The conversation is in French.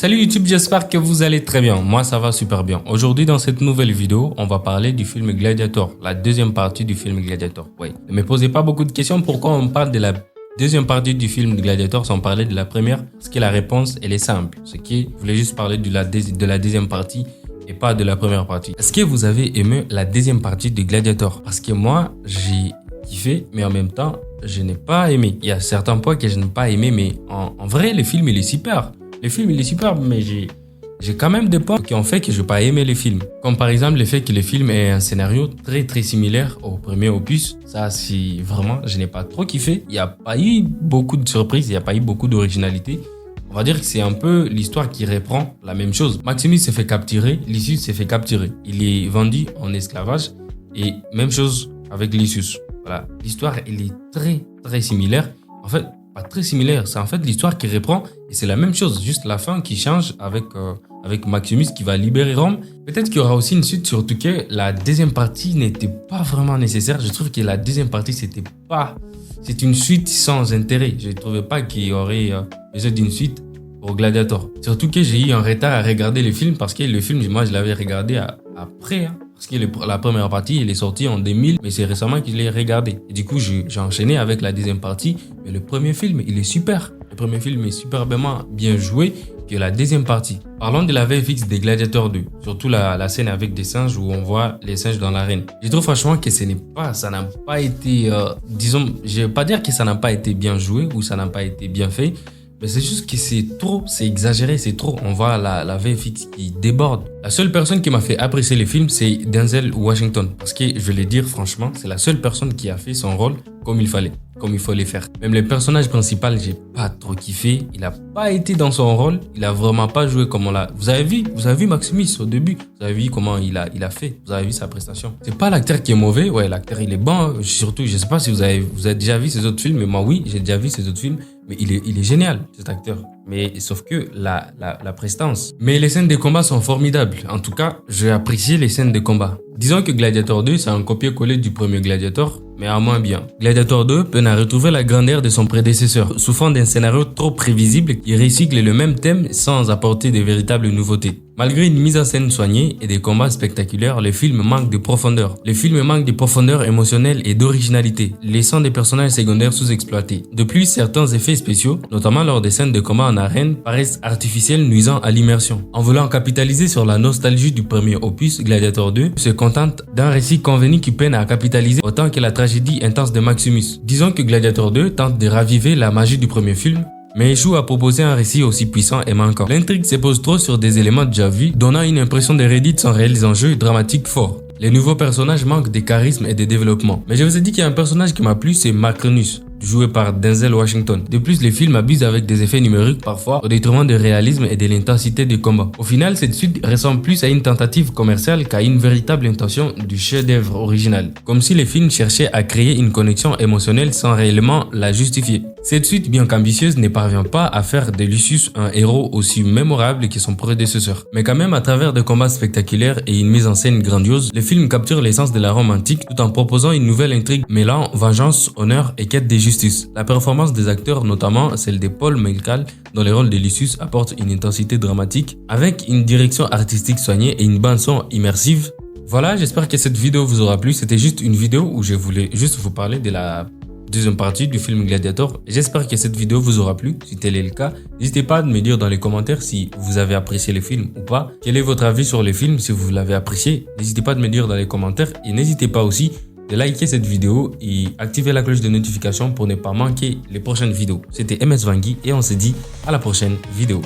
Salut YouTube, j'espère que vous allez très bien. Moi, ça va super bien. Aujourd'hui, dans cette nouvelle vidéo, on va parler du film Gladiator, la deuxième partie du film Gladiator. Oui. Ne me posez pas beaucoup de questions pourquoi on parle de la deuxième partie du film Gladiator sans parler de la première, parce que la réponse, elle est simple. C'est que je voulais juste parler de la deuxième partie et pas de la première partie. Est-ce que vous avez aimé la deuxième partie de Gladiator? Parce que moi, j'ai kiffé, mais en même temps, je n'ai pas aimé. Il y a certains points que je n'ai pas aimé, mais en vrai, le film, il est super. Le film, il est superbe, mais j'ai quand même des points qui ont fait que je n'ai pas aimé le film. Comme par exemple le fait que le film ait un scénario très similaire au premier opus. Ça, c'est vraiment, je n'ai pas trop kiffé. Il n'y a pas eu beaucoup de surprises, il n'y a pas eu beaucoup d'originalité. On va dire que c'est un peu l'histoire qui reprend la même chose. Maximus s'est fait capturer, Lysius s'est fait capturer. Il est vendu en esclavage et même chose avec Lysius. Voilà, l'histoire, elle est très similaire. En fait, pas très similaire, c'est en fait l'histoire qui reprend et c'est la même chose, juste la fin qui change avec Maximus qui va libérer Rome. Peut-être qu'il y aura aussi une suite, surtout que la deuxième partie n'était pas vraiment nécessaire. Je trouve que la deuxième partie, c'est une suite sans intérêt. Je ne trouvais pas qu'il y aurait besoin d'une suite pour Gladiator. Surtout que j'ai eu un retard à regarder le film parce que le film, moi, je l'avais regardé après. Parce que la première partie, elle est sortie en 2000, mais c'est récemment que je l'ai regardé. Et du coup, j'ai enchaîné avec la deuxième partie. Mais le premier film, il est super. Le premier film est superbement bien joué que la deuxième partie. Parlons de la VFX des Gladiator 2. Surtout la scène avec des singes où on voit les singes dans l'arène. Je trouve franchement que ça n'a pas été, disons, je vais pas dire que ça n'a pas été bien joué ou ça n'a pas été bien fait. Mais c'est juste que c'est exagéré, c'est trop. On voit la VFX qui déborde. La seule personne qui m'a fait apprécier le film, c'est Denzel Washington. Parce que, je vais le dire franchement, c'est la seule personne qui a fait son rôle comme il fallait, comme il faut le faire. Même le personnage principal, j'ai pas trop kiffé. Il a pas été dans son rôle. Il a vraiment pas joué comme on l'a. Vous avez vu Maximus au début. Vous avez vu comment il a fait. Vous avez vu sa prestation. C'est pas l'acteur qui est mauvais. Ouais, l'acteur, il est bon. Surtout, je sais pas si vous avez déjà vu ses autres films. Mais moi, oui, j'ai déjà vu ses autres films. Mais il est génial, cet acteur. Mais sauf que la prestance. Mais les scènes de combat sont formidables. En tout cas, j'ai apprécié les scènes de combat. Disons que Gladiator 2, c'est un copier-coller du premier Gladiator, mais à moins bien. Gladiator 2 peine à retrouver la grandeur de son prédécesseur, souffrant d'un scénario trop prévisible qui recycle le même thème sans apporter de véritables nouveautés. Malgré une mise en scène soignée et des combats spectaculaires, le film manque de profondeur. Le film manque de profondeur émotionnelle et d'originalité, laissant des personnages secondaires sous-exploités. De plus, certains effets spéciaux, notamment lors des scènes de combat en arène, paraissent artificiels, nuisant à l'immersion. En voulant capitaliser sur la nostalgie du premier opus, Gladiator 2 se contente d'un récit convenu qui peine à capitaliser autant que la tragédie intense de Maximus. Disons que Gladiator 2 tente de raviver la magie du premier film, mais échoue à proposer un récit aussi puissant et manquant. L'intrigue se pose trop sur des éléments déjà vus, donnant une impression de redite sans réels enjeux dramatiques forts. Les nouveaux personnages manquent de charisme et de développement. Mais je vous ai dit qu'il y a un personnage qui m'a plu, c'est Macronus, joué par Denzel Washington. De plus, les films abusent avec des effets numériques parfois au détriment du réalisme et de l'intensité du combat. Au final, cette suite ressemble plus à une tentative commerciale qu'à une véritable intention du chef-d'œuvre original. Comme si les films cherchaient à créer une connexion émotionnelle sans réellement la justifier. Cette suite, bien qu'ambitieuse, ne parvient pas à faire de Lysius un héros aussi mémorable que son prédécesseur. Mais quand même, à travers des combats spectaculaires et une mise en scène grandiose, le film capture l'essence de la Rome antique tout en proposant une nouvelle intrigue mêlant vengeance, honneur et quête de justice. La performance des acteurs, notamment celle de Paul Mescal dans le rôle de Lysius, apporte une intensité dramatique avec une direction artistique soignée et une bande-son immersive. Voilà, j'espère que cette vidéo vous aura plu. C'était juste une vidéo où je voulais juste vous parler de la deuxième partie du film Gladiator. J'espère que cette vidéo vous aura plu. Si tel est le cas, n'hésitez pas à me dire dans les commentaires si vous avez apprécié le film ou pas. Quel est votre avis sur le film si vous l'avez apprécié? N'hésitez pas à me dire dans les commentaires et n'hésitez pas aussi de liker cette vidéo et activer la cloche de notification pour ne pas manquer les prochaines vidéos. C'était MS Vangui et on se dit à la prochaine vidéo.